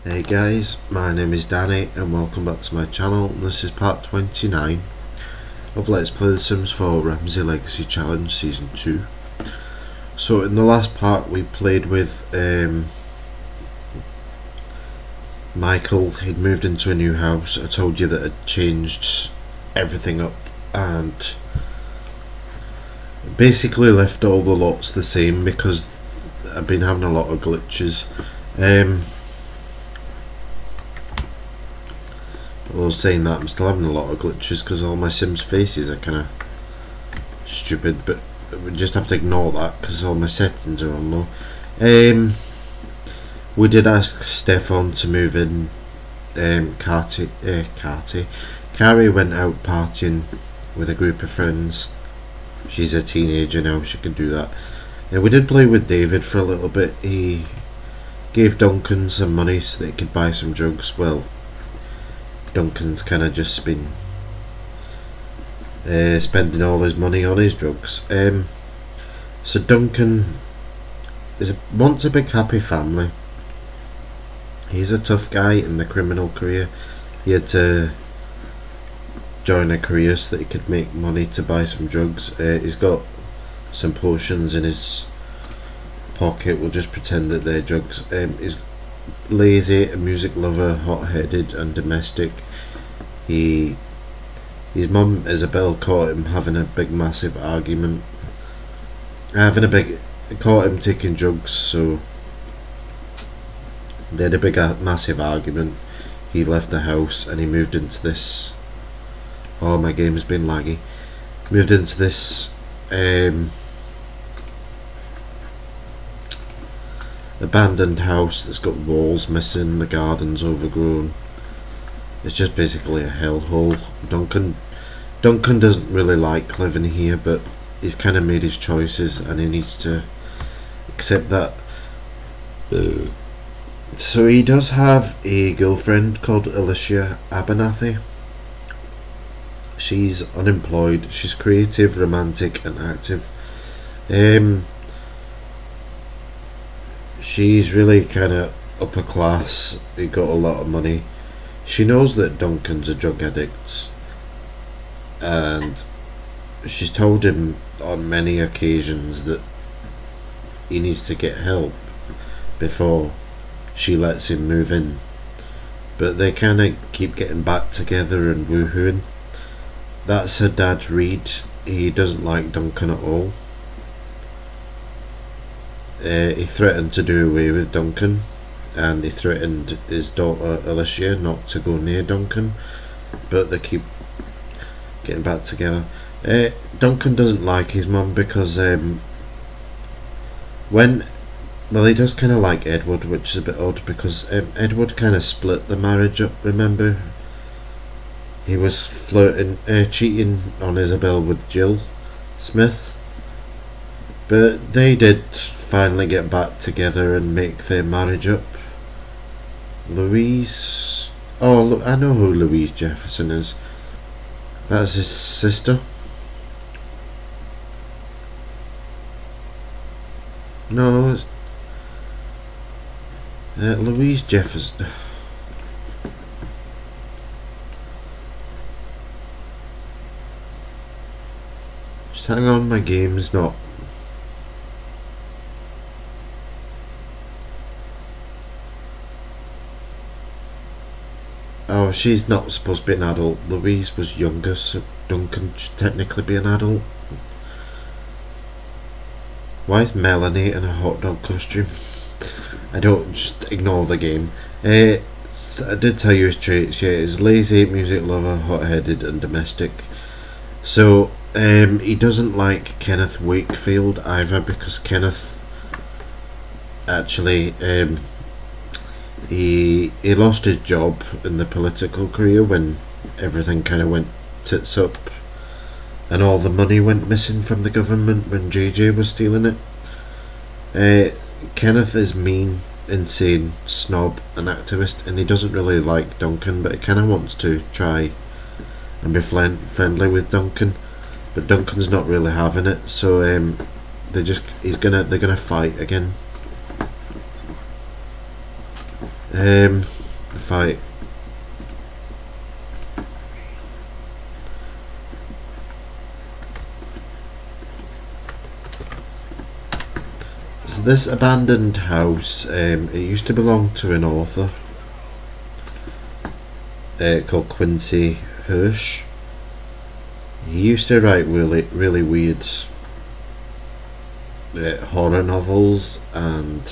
Hey guys, my name is Danny and welcome back to my channel. This is part 29 of Let's Play The Sims 4 Ramsay Legacy Challenge Season 2. So in the last part we played with Michael. He'd moved into a new house. I told you that I'd changed everything up and basically left all the lots the same because I've been having a lot of glitches. I was saying that I'm still having a lot of glitches because all my Sims faces are kind of stupid, but we just have to ignore that because all my settings are on low. We did ask Stefan to move in. Kari went out partying with a group of friends. She's a teenager now, she can do that. We did play with David for a little bit. He gave Duncan some money so that he could buy some drugs. Well, Duncan's kind of just been spending all his money on his drugs. So Duncan wants a big happy family. He's a tough guy in the criminal career. He had to join a career so that he could make money to buy some drugs. He's got some potions in his pocket. We'll just pretend that they're drugs. He's lazy, a music lover, hot-headed and domestic. His mum Isabel caught him having a big massive argument. Caught him taking drugs, so they had a big massive argument. He left the house and he moved into this, oh my game's been laggy, moved into this abandoned house that's got walls missing, the garden's overgrown. It's just basically a hellhole. Duncan doesn't really like living here, but he's kind of made his choices and he needs to accept that. So he does have a girlfriend called Alysia Abernathy. She's unemployed, she's creative, romantic and active. She's really kind of upper class. He got a lot of money. She knows that Duncan's a drug addict and she's told him on many occasions that he needs to get help before she lets him move in, but they kind of keep getting back together and woohooing. That's her dad Reed. He doesn't like Duncan at all. He threatened to do away with Duncan and he threatened his daughter Alysia not to go near Duncan, but they keep getting back together. Duncan doesn't like his mum because he does kind of like Edward, which is a bit odd because Edward kind of split the marriage up, remember? He was cheating on Isabel with Jill Smith, but they did finally get back together and make their marriage up. Louise, oh I know who Louise Jefferson is. That's his sister. No, it's Louise Jefferson. Just hang on, my game's not. Oh, she's not supposed to be an adult. Louise was younger, so Duncan should technically be an adult. Why is Melanie in a hot dog costume? I don't, just ignore the game. I did tell you his traits. Yeah, he's lazy, music lover, hot-headed and domestic. So he doesn't like Kenneth Wakefield either because Kenneth actually he lost his job in the political career when everything kind of went tits up and all the money went missing from the government when JJ was stealing it. Kenneth is mean, insane, snob and activist, and he doesn't really like Duncan, but he kind of wants to try and be friendly with Duncan, but Duncan's not really having it, so they're gonna fight again. if I so this abandoned house, it used to belong to an author called Quincy Hirsch. He used to write really weird horror novels, and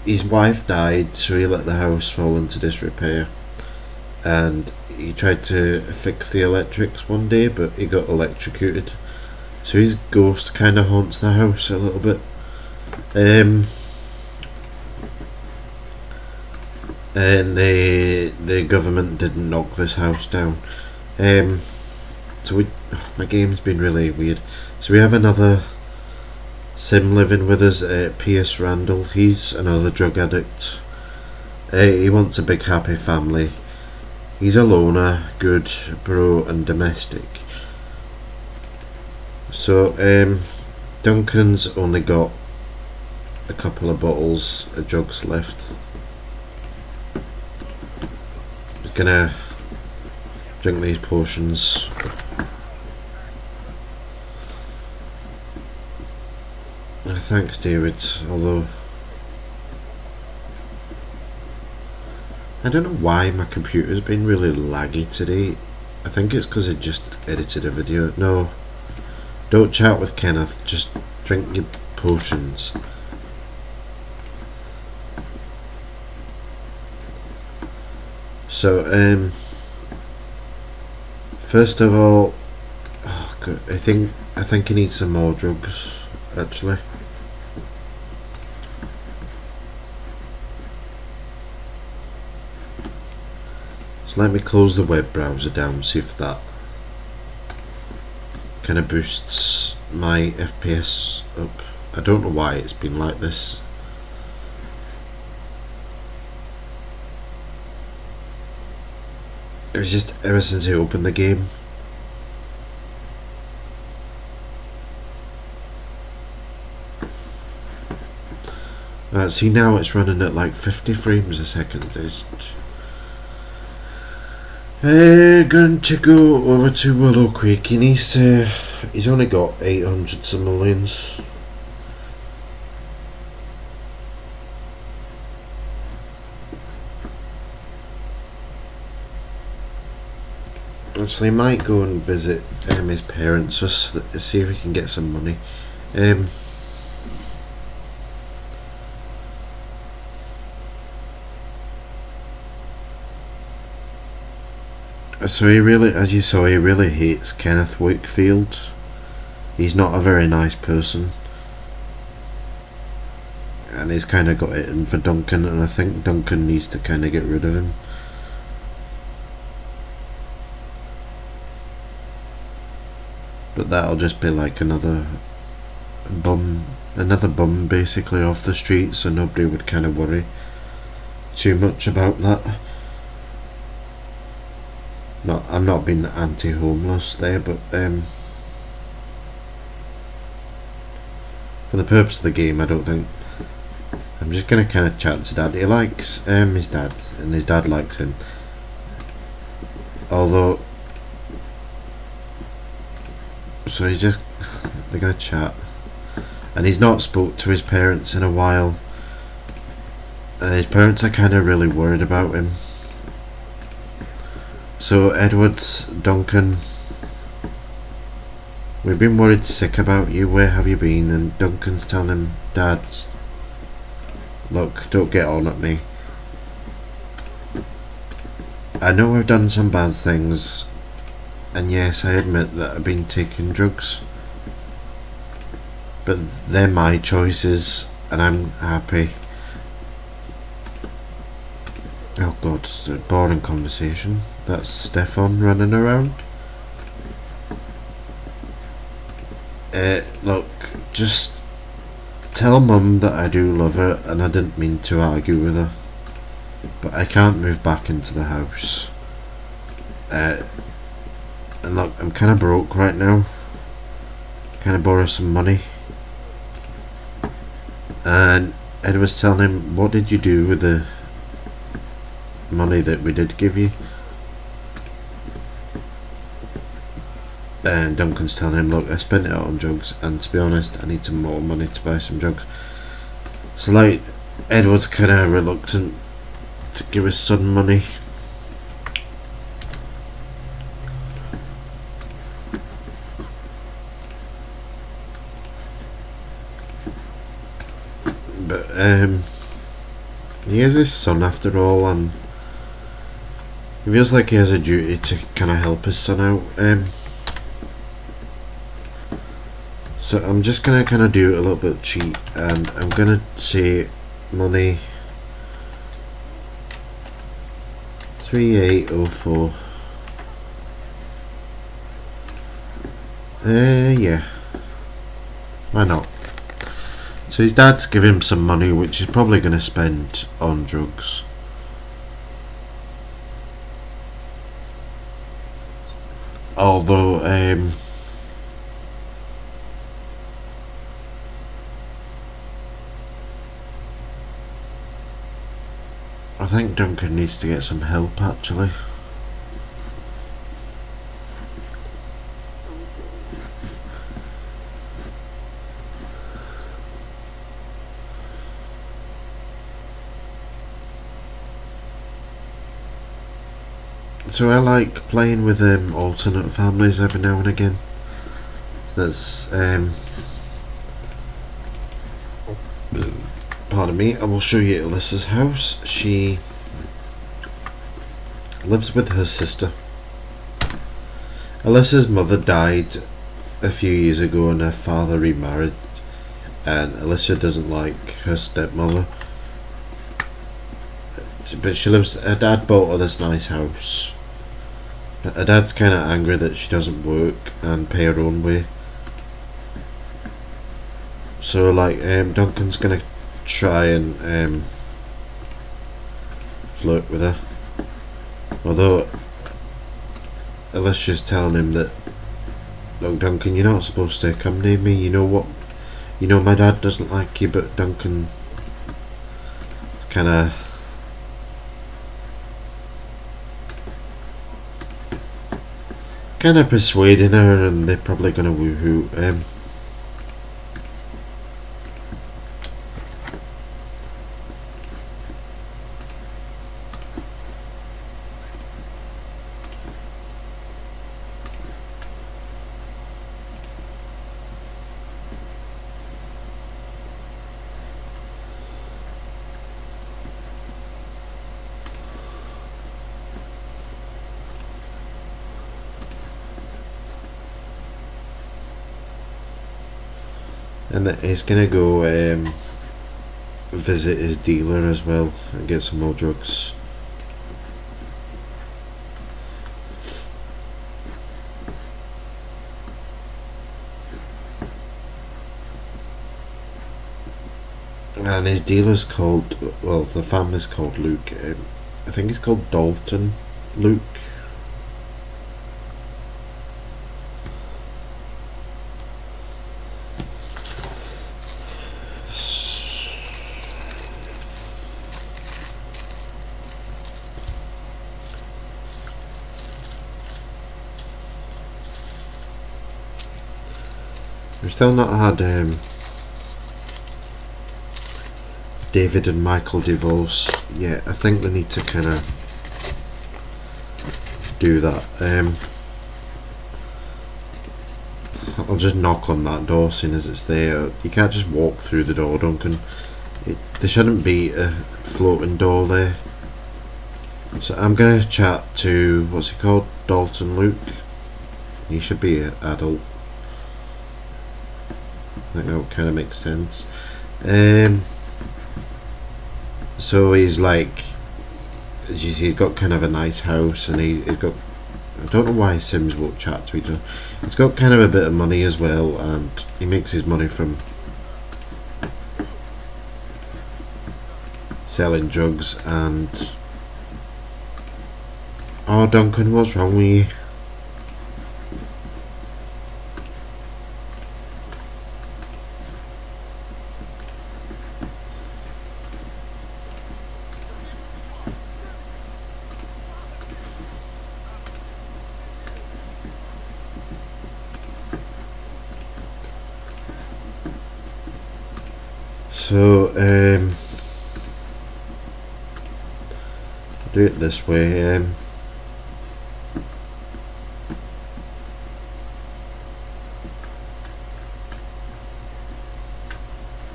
his wife died, so he let the house fall into disrepair, and he tried to fix the electrics one day, but he got electrocuted, so his ghost kind of haunts the house a little bit. And the government didn't knock this house down. So my game's been really weird. So we have another sim living with us, Pierce Randle. He's another drug addict. He wants a big happy family. He's a loner, good, bro and domestic. So Duncan's only got a couple of bottles of drugs left. Just gonna drink these potions. Thanks, David, although I don't know why my computer's been really laggy today. I think it's because it just edited a video. No, don't chat with Kenneth, just drink your potions. So first of all, oh God, I think I need some more drugs actually. So let me close the web browser down, see if that kind of boosts my FPS up. I don't know why it's been like this. It was just ever since I opened the game. See, now it's running at like 50 frames a second. It's going to go over to Willow Creek, and he's only got 800 simoleons. So he might go and visit his parents just to see if he can get some money. So he really, as you saw, he really hates Kenneth Wakefield. He's not a very nice person, and he's kind of got it in for Duncan, and I think Duncan needs to kind of get rid of him. But that'll just be like another bum basically off the street, so nobody would kind of worry too much about that. I'm not being anti-homeless there, but for the purpose of the game, I don't think. I'm just gonna kind of chat to Dad. He likes his dad, and his dad likes him. Although, so they're gonna chat, and he's not spoke to his parents in a while. His parents are kind of really worried about him. So Edward's, Duncan, we've been worried sick about you, where have you been? And Duncan's telling him, Dad, look, don't get on at me. I know I've done some bad things, and yes, I admit that I've been taking drugs, but they're my choices, and I'm happy. Oh God, it's a boring conversation. That's Stefan running around. Look, just tell Mum that I do love her, and I didn't mean to argue with her, but I can't move back into the house. And look, I'm kind of broke right now. Kind of borrow some money, and Ed was telling him, what did you do with the money that we did give you? And Duncan's telling him, look, I spent it on drugs, and to be honest, I need some more money to buy some drugs. So like, Edward's kind of reluctant to give his son money. But he is his son after all, and he feels like he has a duty to kind of help his son out. So I'm just gonna kind of do a little bit cheat, and I'm gonna say money 3804. Yeah, why not? So his dad's giving him some money, which he's probably gonna spend on drugs. Although I think Duncan needs to get some help actually. So I like playing with alternate families every now and again. That's pardon me, I will show you Alyssa's house. She lives with her sister. Alyssa's mother died a few years ago and her father remarried, and Alyssa doesn't like her stepmother, but she lives, her dad bought her this nice house, but her dad's kind of angry that she doesn't work and pay her own way. So like Duncan's gonna try and flirt with her, although Alicia's telling him that, look Duncan, you're not supposed to come near me, you know what, you know my dad doesn't like you. But Duncan is kind of persuading her, and they're probably gonna woohoo. And that he's gonna go visit his dealer as well and get some more drugs. And his dealer's called, well, the family's called Luke. I think he's called Dalton Luke. We've still not had David and Michael divorce yet. I think they need to kind of do that. I'll just knock on that door, seeing as it's there. You can't just walk through the door, Duncan. There shouldn't be a floating door there. So I'm going to chat to, what's he called, Dalton Luke. He should be an adult. I think that kind of makes sense. So he's like, as you see, he's got kind of a nice house, and he's got, I don't know why Sims won't chat to each other. He's got kind of a bit of money as well, and he makes his money from selling drugs. And oh Duncan, what's wrong with you? So do it this way.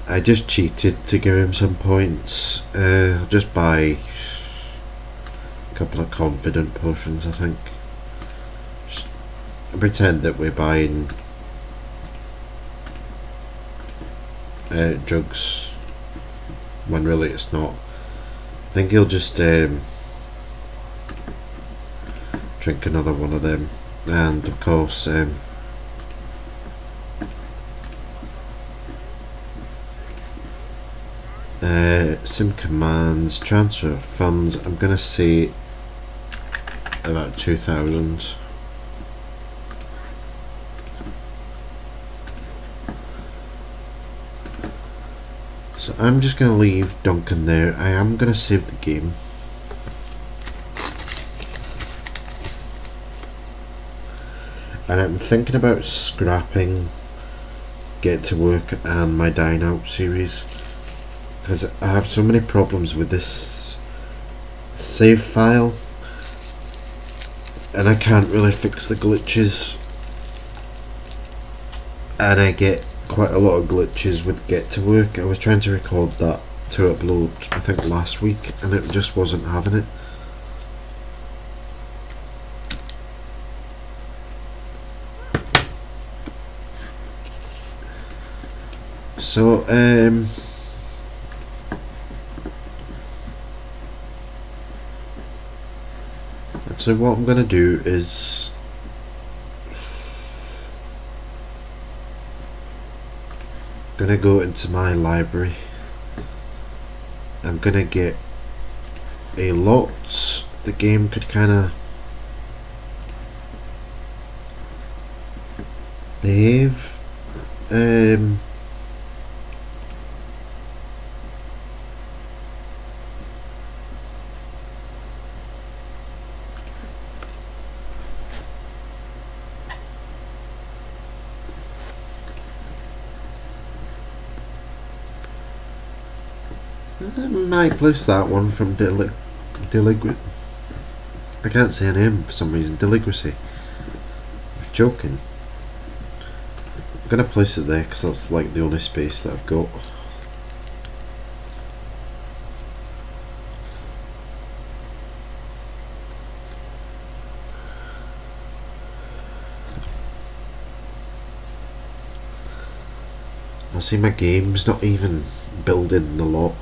I just cheated to give him some points. I'll just buy a couple of confident potions, I think. Just pretend that we're buying drugs when really it's not. I think he'll just drink another one of them, and of course sim commands, transfer of funds, I'm gonna say about 2,000. So I'm just gonna leave Duncan there. I am gonna save the game. And I'm thinking about scrapping Get to Work and my Dine Out series, because I have so many problems with this save file and I can't really fix the glitches, and I get quite a lot of glitches with Get to Work. I was trying to record that to upload I think last week and it just wasn't having it. So so what I'm gonna do is gonna go into my library. I'm gonna get a lot the game could kinda behave. I might place that one from I can't say a name for some reason. Deligracy. I'm joking. I'm gonna place it there because that's like the only space that I've got. I see my game's not even building the lot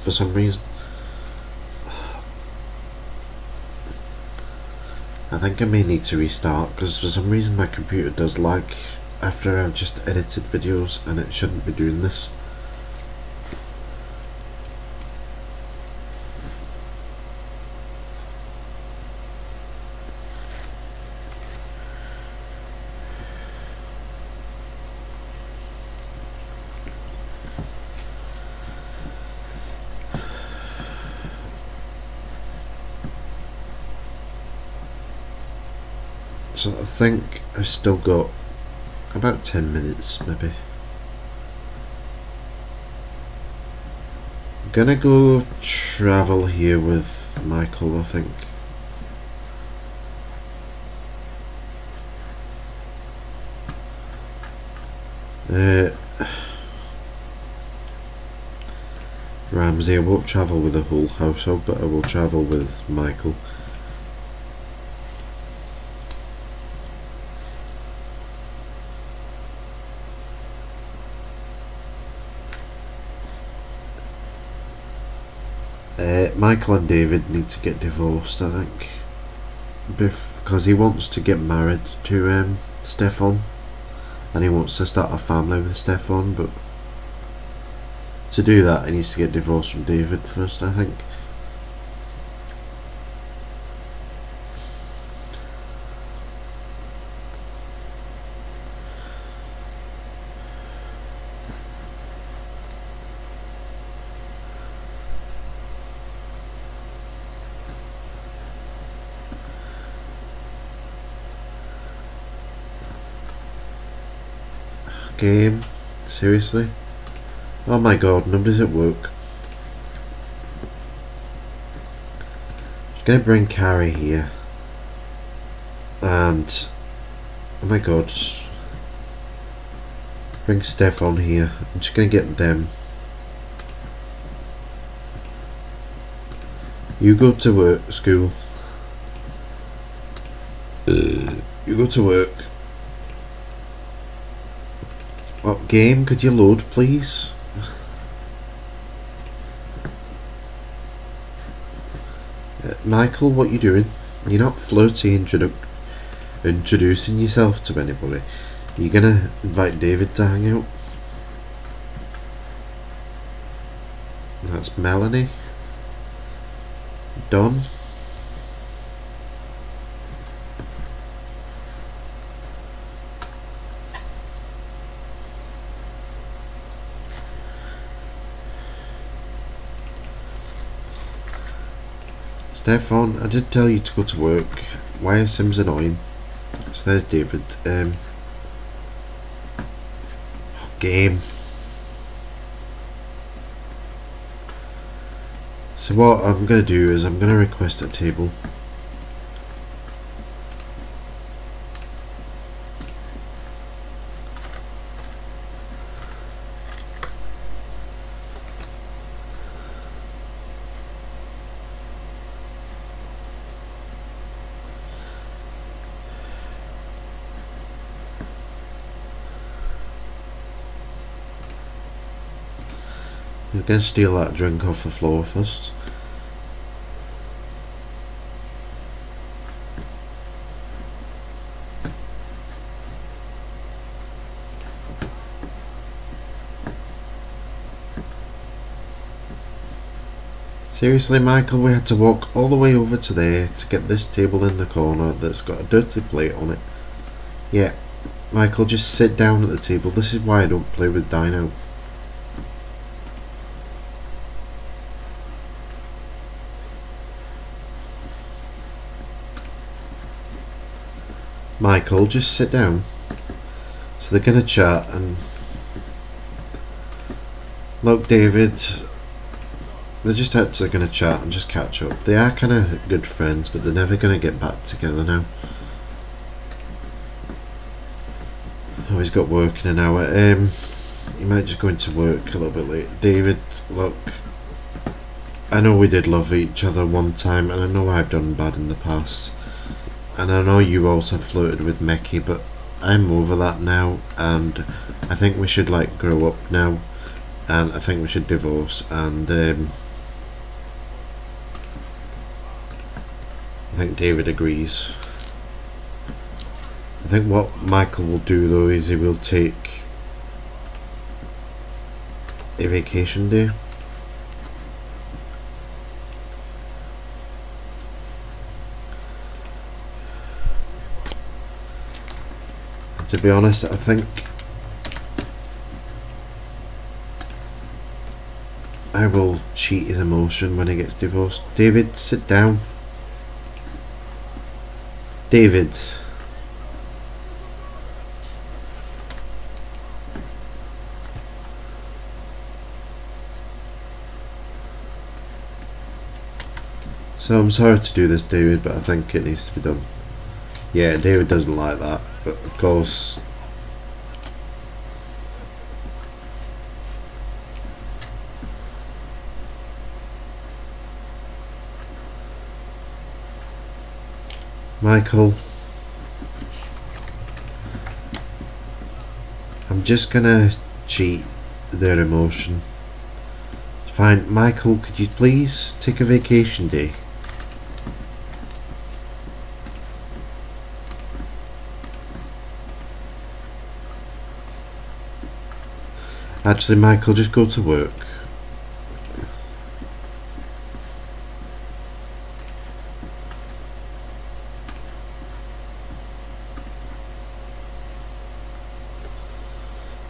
for some reason. I think I may need to restart because for some reason my computer does lag after I've just edited videos and it shouldn't be doing this. So I think I've still got about 10 minutes maybe. I'm gonna go travel here with Michael, I think. Ramsay, I won't travel with the whole household, but I will travel with Michael. Michael and David need to get divorced, I think, because he wants to get married to Stefan, and he wants to start a family with Stefan, but to do that he needs to get divorced from David first, I think. Game, seriously? Oh my god, nobody's at work. Just gonna bring Kari here. And oh my god, bring Steph on here. I'm just gonna get them. You go to work, school. You go to work. What game could you load, please? Michael, what you doing? You're not flirty introducing yourself to anybody. You're gonna invite David to hang out. That's Melanie. Don. Stefan, I did tell you to go to work. Why is Sims annoying? So there's David. Game. So what I'm going to do is I'm going to request a table. He's going to steal that drink off the floor first. Seriously, Michael, we had to walk all the way over to there to get this table in the corner that's got a dirty plate on it. Yeah, Michael, just sit down at the table. This is why I don't play with Dino. Michael, just sit down. So they're gonna chat and look, David, they're just actually gonna chat and just catch up. They are kind of good friends, but they're never gonna get back together now. Oh, he's got work in an hour. He might just go into work a little bit late. David, look, I know we did love each other one time, and I know I've done bad in the past. And I know you also flirted with Mecky, but I'm over that now, and I think we should like grow up now, and I think we should divorce. And I think David agrees. I think what Michael will do though is he will take a vacation day. To be honest, I think I will cheat his emotion when he gets divorced. David, sit down. David. So I'm sorry to do this, David, but I think it needs to be done. Yeah, David doesn't like that, but of course Michael, I'm just gonna cheat their emotion. Fine, Michael, could you please take a vacation day? Actually, Michael, just go to work.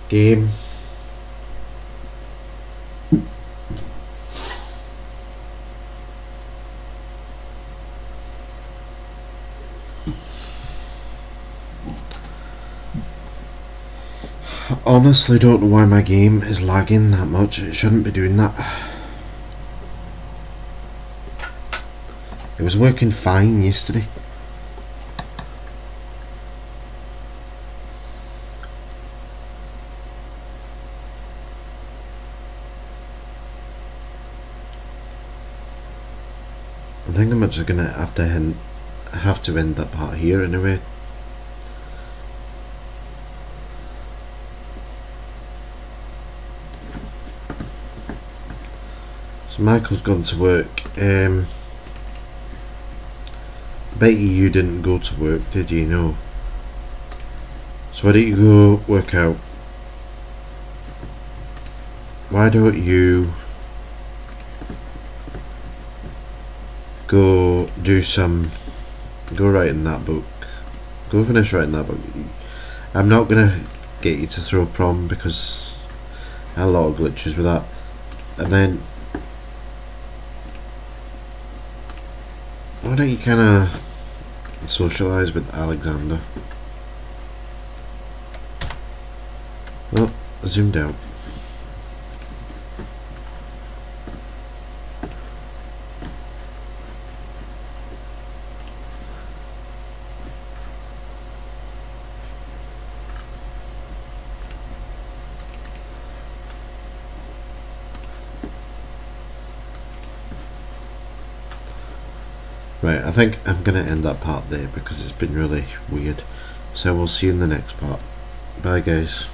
Game. honestly don't know why my game is lagging that much. It shouldn't be doing that. It was working fine yesterday. I think I'm actually gonna have to end that part here anyway. So Michael's gone to work. Bet you didn't go to work, did you? No. So why don't you go work out? Why don't you go write in that book? Go finish writing that book. I'm not gonna get you to throw prom because I had a lot of glitches with that. And then why don't you kinda socialise with Alexander? Oh, zoomed out. Right, I think I'm going to end that part there because it's been really weird. So we'll see you in the next part. Bye guys.